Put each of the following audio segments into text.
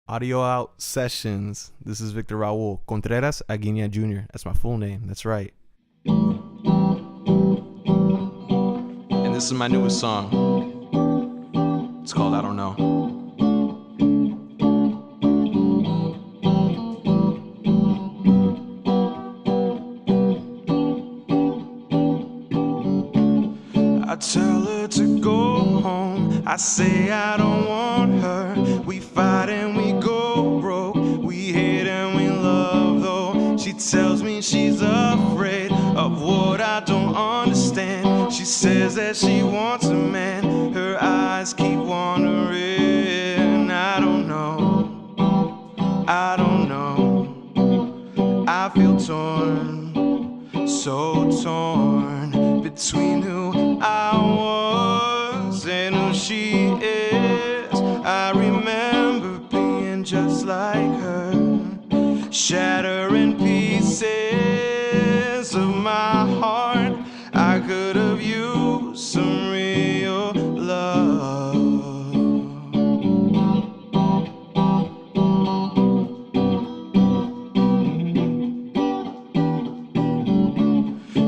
Audio Out Sessions. This is Victor Raul Contreras Aguinia Jr. That's my full name. That's right. And this is my newest song. It's called I Don't Know. I tell her to go home. I say I don't want her. We fight and we go broke. We hate and we love though. She tells me she's afraid of what I don't understand. She says that she wants a man. Her eyes keep wandering. I don't know. I don't know. I feel torn, so torn between who I was and who she is. I remember being just like her, shattering pieces of my heart. I could have used some real love.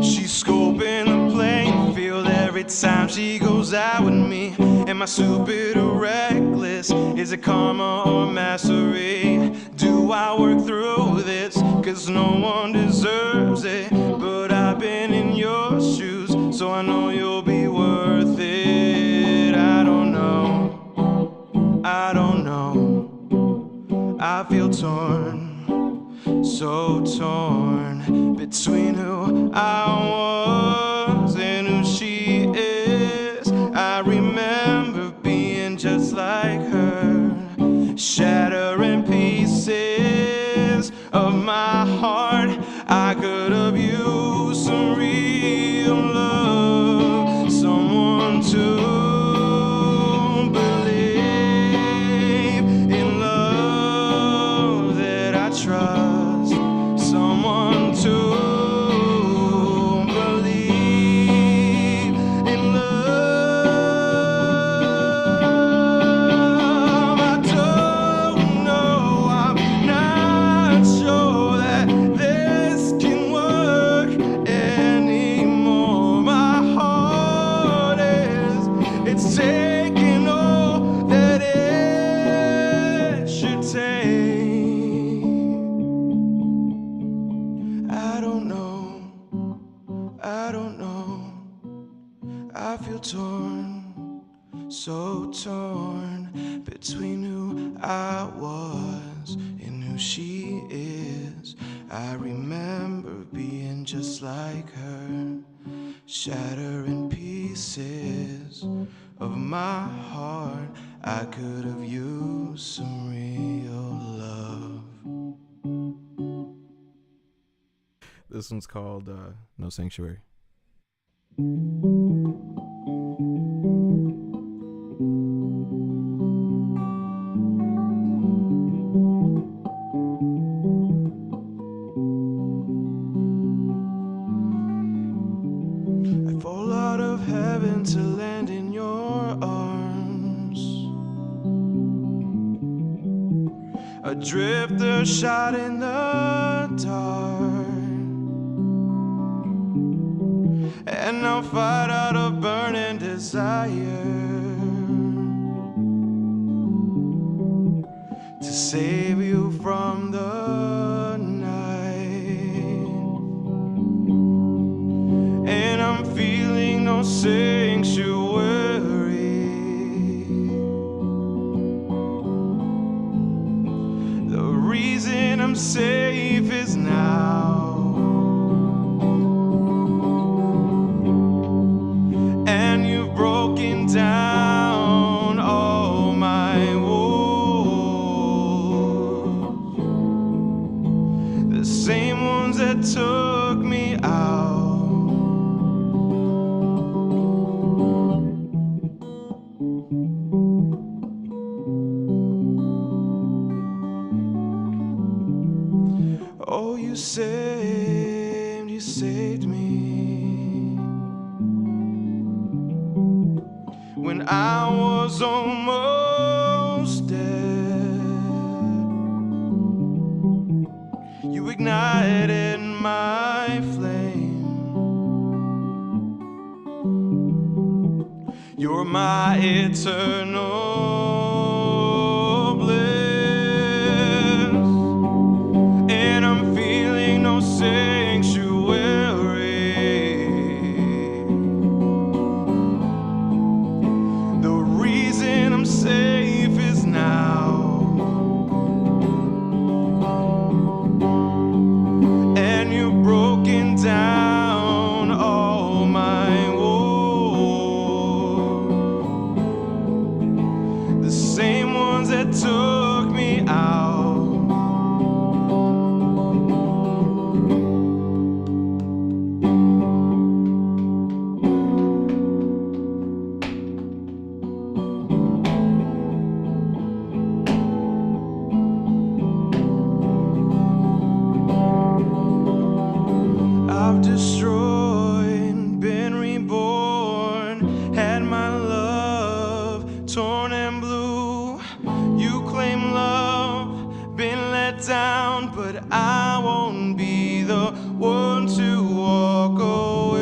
She's scoping the playing field every time she goes out with me. Am I stupid or reckless? Is it karma or mastery? Do I work through this? Cause no one deserves it. But I've been in your shoes, so I know you'll be worth it. I don't know. I don't know. I feel torn, so torn between who I was and who she is. I remember being just like her, shattering pieces of my heart. I could have used some real love, someone to believe in love that I trust, someone to believe in love. I don't know, I'm not sure that this can work anymore. My heart it's taking all that it should take. I don't know, I don't know. I feel torn, so torn between who I was and who she is. I remember being just like her, shattering pieces of my heart. I could have used some real love. This one's called No Sanctuary. I fall out of heaven to land in your arms, a drifter shot in the dark, and I'll fight out a burning desire to save you from the night. And I'm feeling no sanctuary. The reason I'm safe is now. And you've broken down all my walls, the same ones that took me out. Oh, you saved me when I was almost dead. ignited my flame. You're my eternal bliss, and I'm feeling no sanctuary. The reason I'm safe is now, and you've broken down all my walls, the same ones that took me out. I've destroyed, been reborn, had my love torn and blue. You claim love, been let down, but I won't be the one to walk away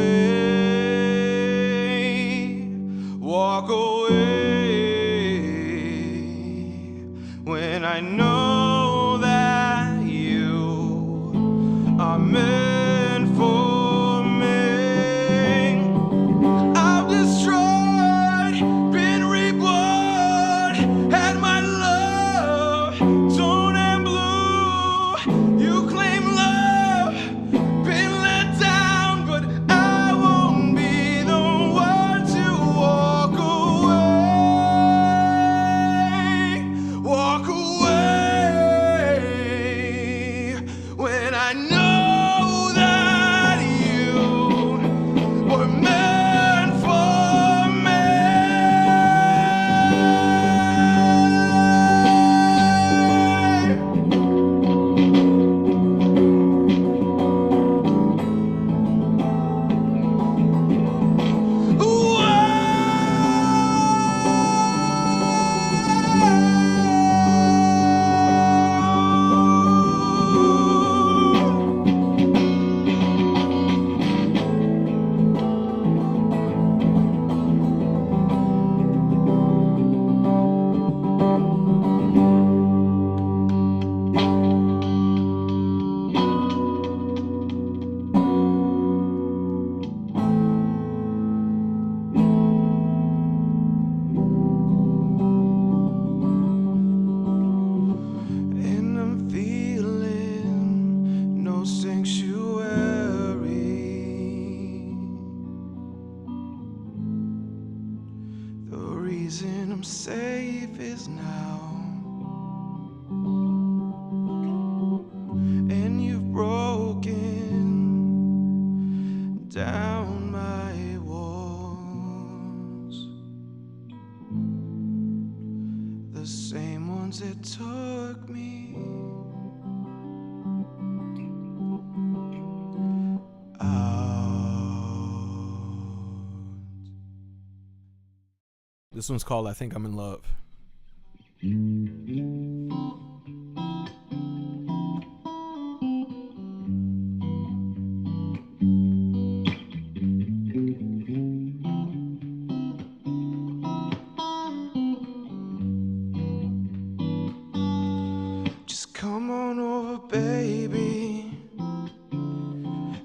when I know that you are meant for me. I've destroyed, been reborn, had my love torn and blue. You claim love, been let down, but I won't be the one to walk away when I know that you were meant for me. And I'm feeling no sanctuary. The reason I'm safe is now, and you've broken down my walls, the same ones that took me out. This one's called I Think I'm in Love. Just come on over, baby.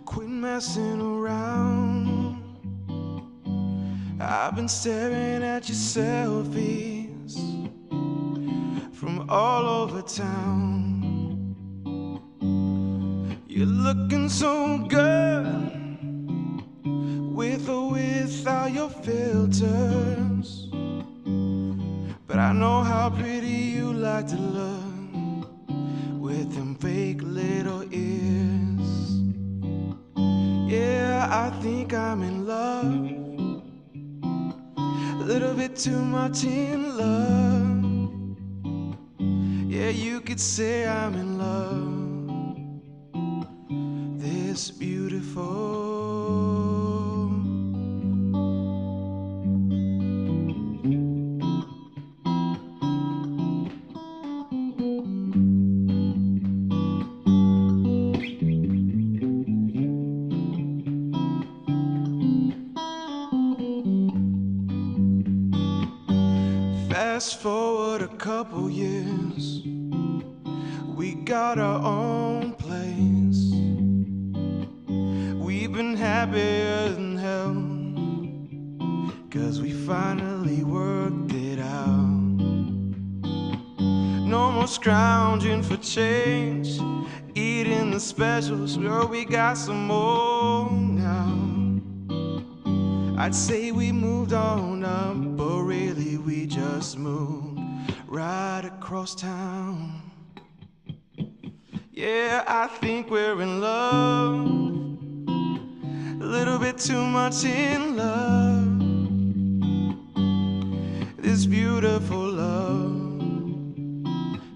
Quit messing around. I've been staring at your selfies from all over town. You're looking so good with or without your filters, but I know how pretty you like to look with them fake little ears. Yeah, I think I'm in love, a little bit too much in love. Yeah, you could say I'm in love, this beautiful. Fast forward a couple years, we got our own place. We've been happier than hell, 'cause we finally worked it out. No more scrounging for change, eating the specials, girl, we got some more now. I'd say we moved on up, but really we just moved right across town. Yeah, I think we're in love, a little bit too much in love. This beautiful love,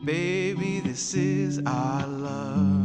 baby, this is our love.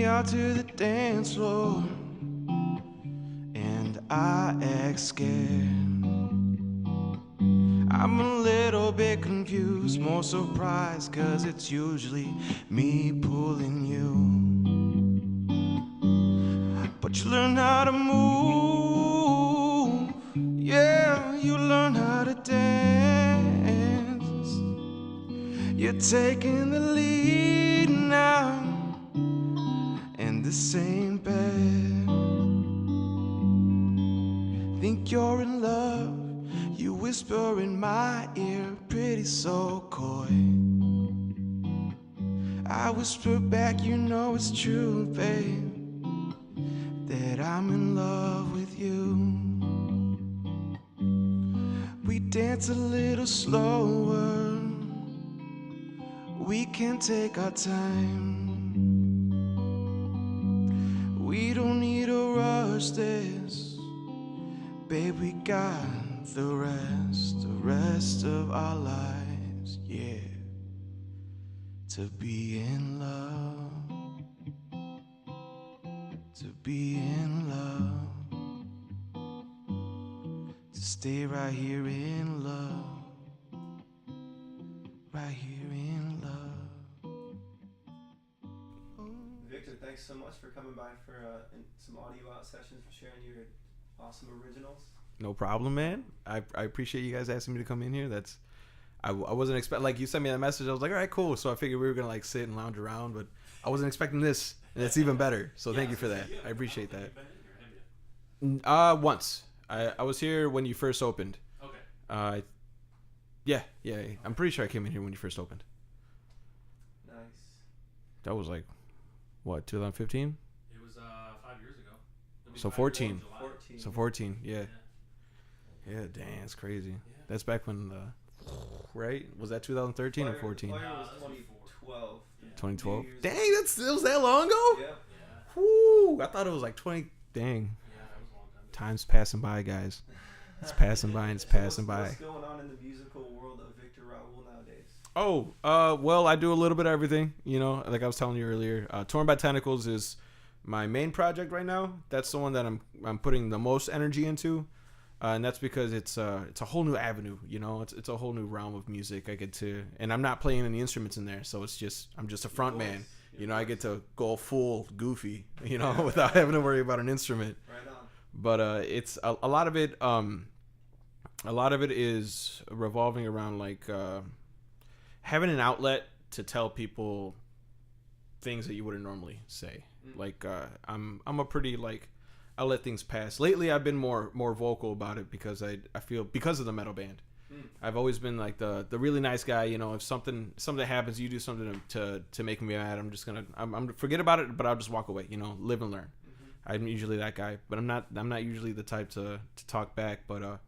Out to the dance floor, and I act scared. I'm a little bit confused, more surprised, 'cause it's usually me pulling you. But you learn how to move, yeah, you learn how to dance. You're taking the lead now, and this ain't bad. Think you're in love, you whisper in my ear, pretty so coy. I whisper back, you know it's true, babe, that I'm in love with you. We dance a little slower, we can take our time. We don't need to rush this, babe, we got the rest of our lives, yeah, to be in love, to be in love, to stay right here in love, right here in love. Victor, thanks so much for coming by for some audio out sessions, for sharing your awesome originals. No problem, man. I appreciate you guys asking me to come in here. I wasn't expecting, like, you sent me that message, I was like, all right, cool. So I figured we were gonna like sit and lounge around, but I wasn't expecting this, and it's even better. So thank you for that. I appreciate that. Once I was here when you first opened. Okay. Yeah. I'm pretty sure I came in here when you first opened. Nice. That was like, what, 2015? It was 5 years ago. So 14. 14. So 14, yeah. Yeah, dang, it's crazy. Yeah. That's back when, right? Was that 2013 or 14? Fire was 2012. Yeah. 2012? Dang, it was that long ago? Yeah. Yeah. Woo! I thought it was like 20. Dang. Yeah, that was a long time ago. Time's passing by, guys. It's passing by and it's passing by. What's going on in the musical world of Victor Raul nowadays? Oh, well, I do a little bit of everything, you know, like I was telling you earlier. Torn by Tentacles is my main project right now. That's the one that I'm putting the most energy into. And that's because it's a whole new avenue, you know. It's a whole new realm of music. I get to, and I'm not playing any instruments in there, so I'm just a front man. You know, I get to go full goofy, you know, without having to worry about an instrument. Right on. But it's a lot of it. A lot of it is revolving around like having an outlet to tell people things that you wouldn't normally say. Like I'm a pretty like. I let things pass. Lately, I've been more vocal about it because I feel because of the metal band. I've always been like the really nice guy. You know, if something happens, you do something to make me mad, I'm forget about it, but I'll just walk away. You know, live and learn. I'm usually that guy, but I'm not usually the type to talk back. But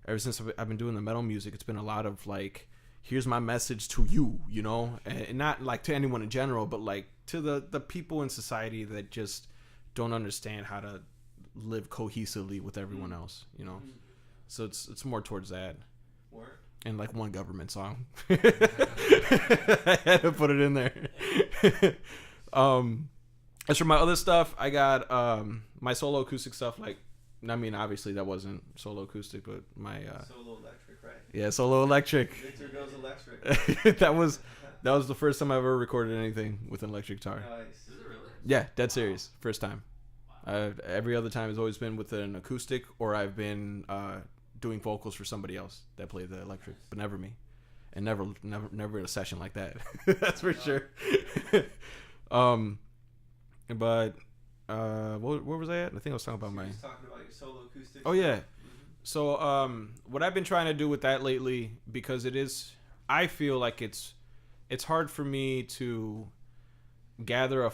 ever since I've been doing the metal music, it's been a lot of like, here's my message to you. You know, and not like to anyone in general, but like to the people in society that just don't understand how to live cohesively with everyone else, you know. So it's more towards that. Work. And like one government song. I had to put it in there. As for my other stuff, I got my solo acoustic stuff. Like, I mean, obviously that wasn't solo acoustic, but my Solo electric, right? yeah, solo electric. Victor goes electric. that was the first time I ever recorded anything with an electric guitar. Nice. Is it really? Yeah, dead serious. First time. Every other time has always been with an acoustic, or I've been doing vocals for somebody else that played the electric, but never me, and never in a session like that. That's for sure. But where was I at? I think I was talking about You're just talking about your solo acoustic. Oh yeah. So what I've been trying to do with that lately, because I feel like it's hard for me to gather a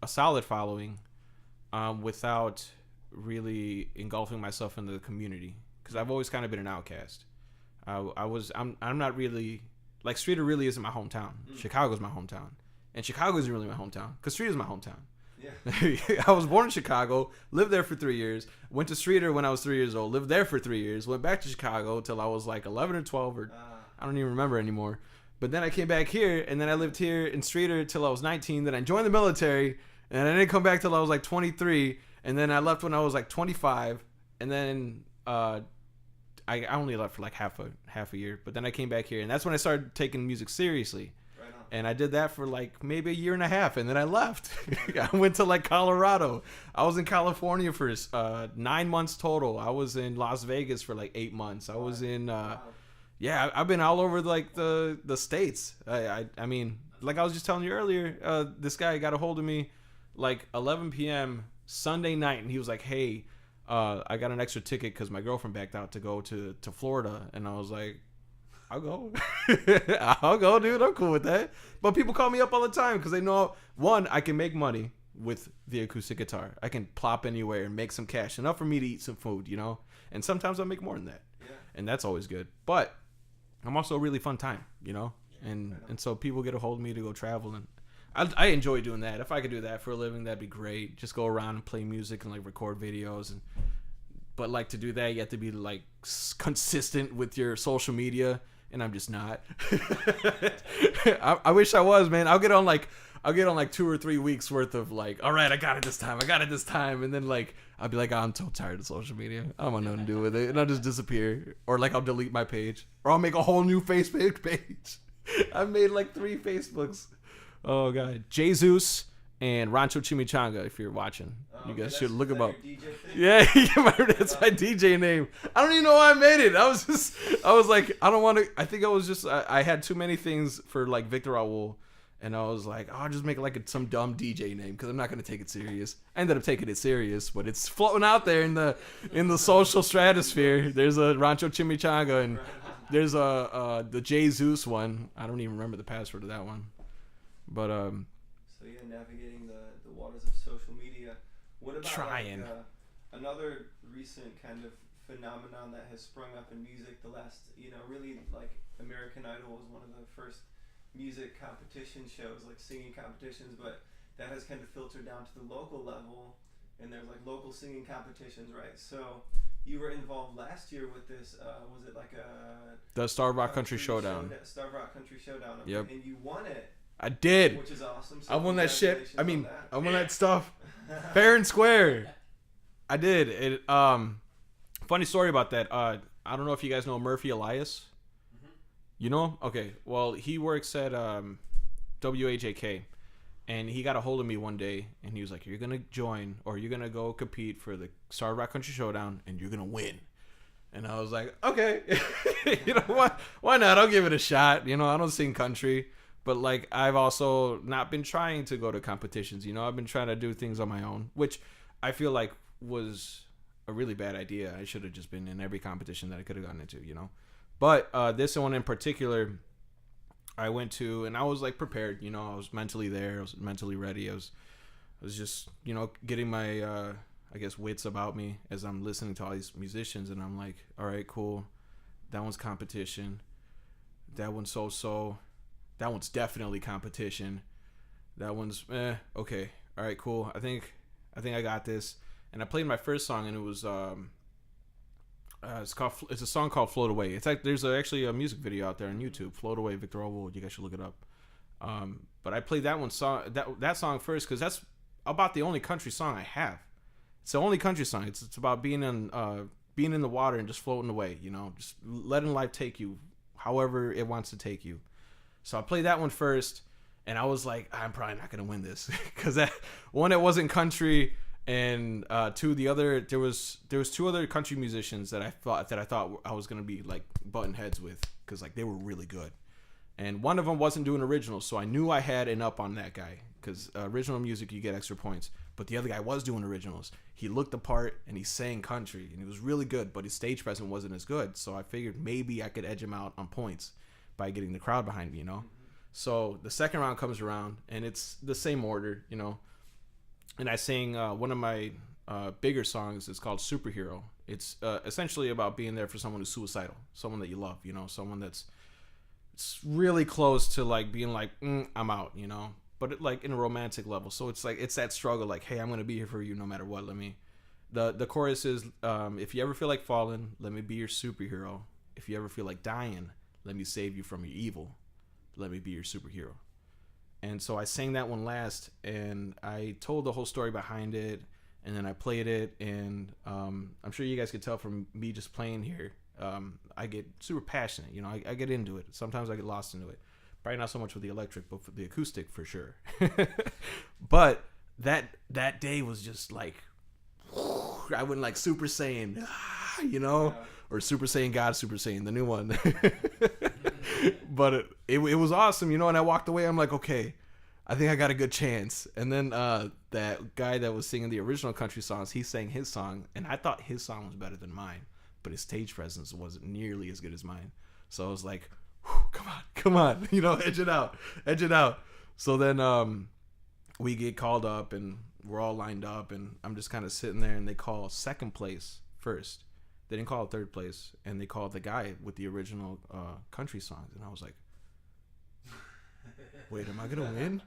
solid following, without really engulfing myself into the community, because I've always kind of been an outcast. I'm not really, like, Streeter really isn't my hometown. Chicago's my hometown, and Chicago isn't really my hometown because Streeter's my hometown. Yeah. I was born in Chicago, lived there for 3 years, went to Streeter when I was 3 years old, lived there for 3 years, went back to Chicago till I was like 11 or 12, or I don't even remember anymore. But then I came back here, and then I lived here in Streeter till I was 19. Then I joined the military, and I didn't come back till I was like 23. And then I left when I was like 25. And then I only left for like half a year. But then I came back here, and that's when I started taking music seriously. Right on. And I did that for like maybe a year and a half, and then I left. I went to like Colorado. I was in California for 9 months total. I was in Las Vegas for like 8 months. I was in yeah, I've been all over like the states. I mean, like I was just telling you earlier, this guy got a hold of me like 11 p.m. Sunday night, and he was like, hey, I got an extra ticket because my girlfriend backed out to go to Florida. And I was like, I'll go. I'll go, dude. I'm cool with that. But people call me up all the time because they know, one, I can make money with the acoustic guitar. I can plop anywhere and make some cash, enough for me to eat some food, you know? And sometimes I'll make more than that. Yeah. And that's always good. But I'm also a really fun time, you know? And so people get a hold of me to go travel, and I enjoy doing that. If I could do that for a living, that'd be great. Just go around and play music and like record videos. But like, to do that, you have to be like consistent with your social media, and I'm just not. I wish I was, man. I'll get on like 2 or 3 weeks worth of like, all right, I got it this time, and then like I'll be like, oh, I'm so tired of social media. I don't want nothing to do with it, and I'll just disappear, or like I'll delete my page, or I'll make a whole new Facebook page. I've made like 3 Facebooks. Oh god, Jesus and Rancho Chimichanga. If you're watching, you guys should look them up. Yeah, that's my DJ name. I don't even know why I made it. I was like, I don't want to. I think I was just I had too many things for like Victor Raul. And I was like, oh, I'll just make like some dumb DJ name because I'm not going to take it serious. I ended up taking it serious, but it's floating out there in the social stratosphere. There's a Rancho Chimichanga, and there's the Jesus one. I don't even remember the password of that one. But So yeah, navigating the waters of social media. What about trying. Like, another recent kind of phenomenon that has sprung up in music? The last, really like American Idol was one of the first music competition shows, like singing competitions, but that has kind of filtered down to the local level, and there's like local singing competitions, right? So you were involved last year with this, was it like the Star Rock Country Showdown? Star Rock Country Showdown. Yep. And you won it. I did. Which is awesome. So I won that shit. I mean, that. I won that stuff fair and square. I did. It. Funny story about that. I don't know if you guys know Murphy Elias. You know him? Okay. Well, he works at WAJK, and he got a hold of me one day, and he was like, you're going to join, or you're going to go compete for the Star Rock Country Showdown, and you're going to win. And I was like, okay. Why not? I'll give it a shot. I don't sing country, but like, I've also not been trying to go to competitions. I've been trying to do things on my own, which I feel like was a really bad idea. I should have just been in every competition that I could have gotten into, But this one in particular, I went to, and I was like prepared. I was mentally there. I was mentally ready. I was just, getting my, I guess, wits about me as I'm listening to all these musicians, and I'm like, all right, cool. That one's competition. That one's so-so. That one's definitely competition. That one's okay. All right, cool. I think I think I got this. And I played my first song, and it was it's a song called "Float Away." It's like there's actually a music video out there on YouTube, "Float Away," Victor Raul. You guys should look it up. But I played that song first because that's about the only country song I have. It's the only country song. It's about being in the water and just floating away. You know, just letting life take you however it wants to take you. So I played that one first, and I was like, I'm probably not gonna win this because it wasn't country. And there was two other country musicians that I thought I was gonna be like button heads with because like they were really good, and one of them wasn't doing originals, so I knew I had an up on that guy because original music you get extra points, but the other guy was doing originals. He looked the part and he sang country and he was really good, but his stage presence wasn't as good. So I figured maybe I could edge him out on points by getting the crowd behind me, you know. So the second round comes around and it's the same order, you know. And I sang one of my bigger songs. It's called Superhero. It's essentially about being there for someone who's suicidal, someone that you love, you know, someone that's really close to like being like, I'm out, you know, but like in a romantic level. So it's like, it's that struggle, like, hey, I'm going to be here for you no matter what. The chorus is, if you ever feel like falling, let me be your superhero. If you ever feel like dying, let me save you from your evil. Let me be your superhero. And so I sang that one last, and I told the whole story behind it, and then I played it, and I'm sure you guys could tell from me just playing here, I get super passionate, you know, I get into it. Sometimes I get lost into it. Probably not so much with the electric, but for the acoustic for sure. But that day was just like, I went like Super Saiyan, you know, or Super Saiyan God, Super Saiyan, the new one. But it was awesome, you know, and I walked away. I'm like, okay, I think I got a good chance. And then that guy that was singing the original country songs, he sang his song, and I thought his song was better than mine, but his stage presence wasn't nearly as good as mine. So I was like, come on, you know, edge it out. So then we get called up, and we're all lined up, and I'm just kind of sitting there, and they call second place first. They didn't call it third place, and they called the guy with the original country songs, and I was like, wait, am I gonna win?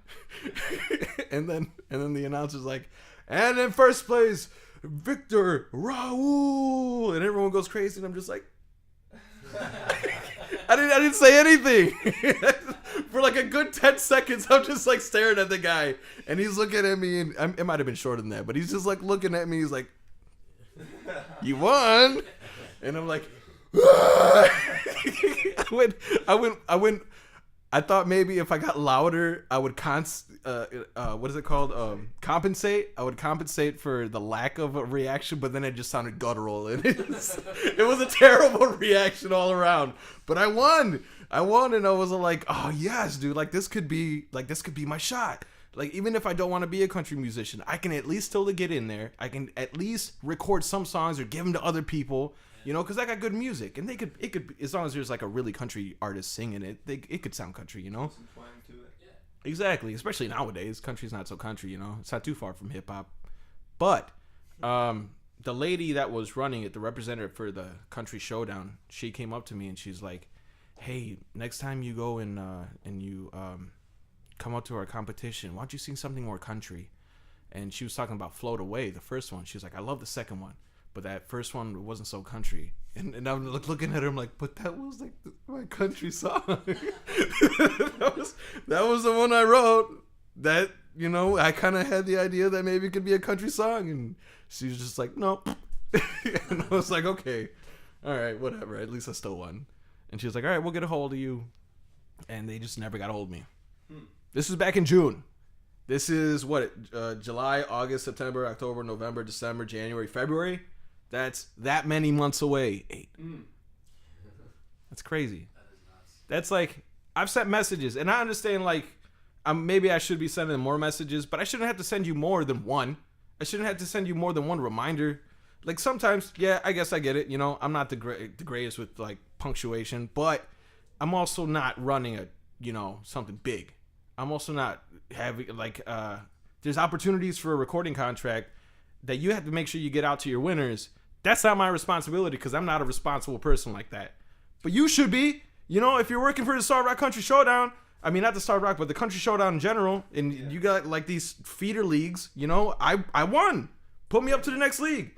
and then the announcer's like, and in first place, Victor Raul, and everyone goes crazy, and I'm just like, I didn't say anything. For like a good 10 seconds, I'm just like staring at the guy, and he's looking at me, and it might have been shorter than that, but he's just like looking at me. He's like, you won. And I'm like, I thought maybe if I got louder, I would what is it called? Compensate. I would compensate for the lack of a reaction, but then it just sounded guttural, and it was a terrible reaction all around. But I won, and I was like, oh yes, dude, like this could be my shot. Like, even if I don't want to be a country musician, I can at least still get in there. I can at least record some songs or give them to other people, you know, because I got good music, and it could, as long as there's like a really country artist singing it, it could sound country, you know. Some twang to it. Yeah. Exactly, especially nowadays, country's not so country, you know. It's not too far from hip hop. But the lady that was running it, the representative for the country showdown, she came up to me and she's like, "Hey, next time you go and you come out to our competition, why don't you sing something more country?" And she was talking about Float Away, the first one. She was like, I love the second one, but that first one wasn't so country. And I'm looking at her, I'm like, but that was like my country song. that was the one I wrote that, you know, I kind of had the idea that maybe it could be a country song. And she was just like, no. And I was like, okay, all right, whatever. At least I still won. And she was like, all right, we'll get a hold of you. And they just never got a hold of me. This was back in June. This is July, August, September, October, November, December, January, February. That's that many months away. 8. That's crazy. That is nuts. That's like, I've sent messages, and I understand, like, maybe I should be sending more messages, but I shouldn't have to send you more than one. I shouldn't have to send you more than one reminder. Like, sometimes, yeah, I guess I get it. You know, I'm not the greatest with, like, punctuation, but I'm also not running something big. I'm also not having, like, there's opportunities for a recording contract that you have to make sure you get out to your winners. That's not my responsibility because I'm not a responsible person like that. But you should be. You know, if you're working for the Star Rock Country Showdown, I mean, not the Star Rock, but the Country Showdown in general. And you got like these feeder leagues. You know, I won. Put me up to the next league.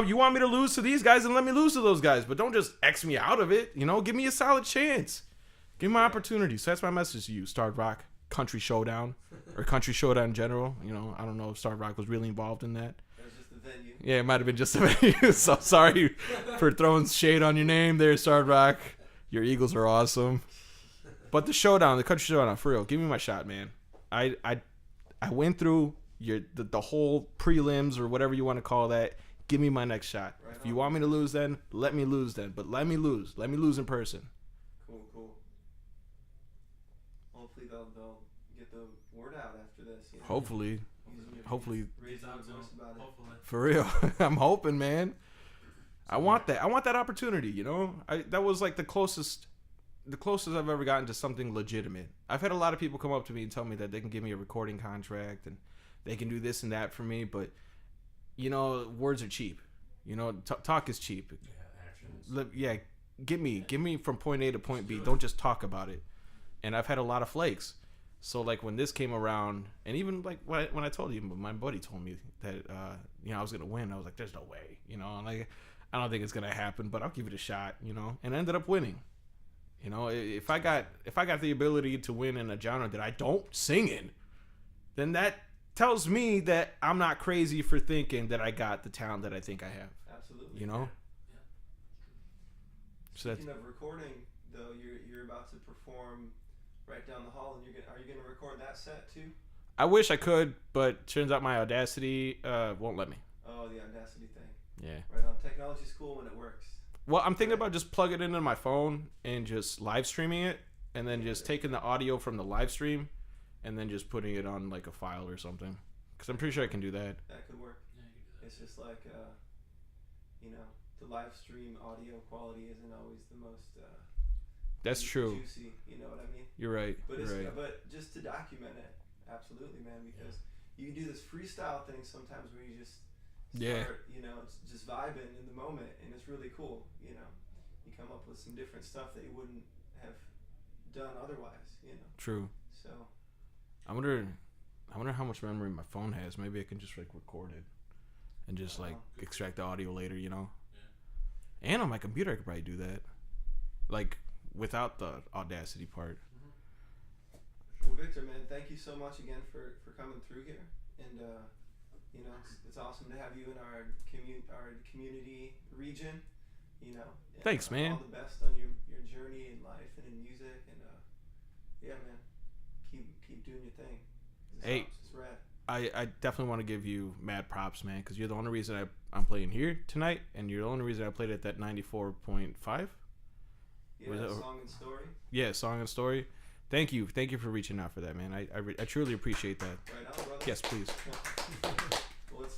You want me to lose to these guys, then let me lose to those guys. But don't just X me out of it. You know, give me a solid chance. Give me my opportunity. So that's my message to you, Star Rock Country Showdown, or Country Showdown in general. You know, I don't know if Star Rock was really involved in that. That was just the venue. Yeah, it might have been just a venue. So sorry for throwing shade on your name there, Star Rock. Your Eagles are awesome. But the showdown, the Country Showdown, for real, give me my shot, man. I went through the whole prelims or whatever you want to call that. Give me my next shot. Right If you want me to lose, then let me lose then. But let me lose. Let me lose in person. Cool. Hopefully they'll get the word out after this. You know? Hopefully. Raise your voice about it. Hopefully. For real. I'm hoping, man. I want that. I want that opportunity, you know? That was like the closest I've ever gotten to something legitimate. I've had a lot of people come up to me and tell me that they can give me a recording contract and they can do this and that for me, but you know, words are cheap. You know, talk is cheap. Yeah, get me from point A to point B. Don't just talk about it. And I've had a lot of flakes. So like when this came around, and even like when I told you, my buddy told me that I was gonna win. I was like, there's no way, you know. And like, I don't think it's gonna happen, but I'll give it a shot, you know. And I ended up winning. You know, if I got the ability to win in a genre that I don't sing in, then that tells me that I'm not crazy for thinking that I got the talent that I think I have. Absolutely. You know. Yeah. So that's, Speaking of recording, though, you're about to perform right down the hall, and are you gonna record that set too? I wish I could, but turns out my Audacity won't let me. Oh, the Audacity thing. Yeah. Right on. Technology's cool when it works. Well, I'm thinking about just plugging it into my phone and just live streaming it, and then just taking the audio from the live stream, and then just putting it on like a file or something. Because I'm pretty sure I can do that. That could work. Yeah, you can do that. It's just like, the live stream audio quality isn't always the most. That's true. Juicy. You know what I mean? You're right. But You're right. but just to document it, absolutely, man. Because you can do this freestyle thing sometimes where you just start, it's just vibing in the moment, and it's really cool. You know, you come up with some different stuff that you wouldn't have done otherwise. You know. True. So. I wonder how much memory my phone has. Maybe I can just like record it and just like extract the audio later. You know. Yeah. And on my computer, I could probably do that. Like without the Audacity part. Well, Victor, man, thank you so much again for coming through here, and it's awesome to have you in our community region. You know. And, Thanks, man. All the best on your journey in life and in music, and yeah, man, keep doing your thing. Hey, it's rad. I definitely want to give you mad props, man, because you're the only reason I'm playing here tonight, and you're the only reason I played at that 94.5. Yeah, Song and Story. Yeah, Song and Story. Thank you for reaching out for that, man. I truly appreciate that. Right on, brother. Yes, please. Well,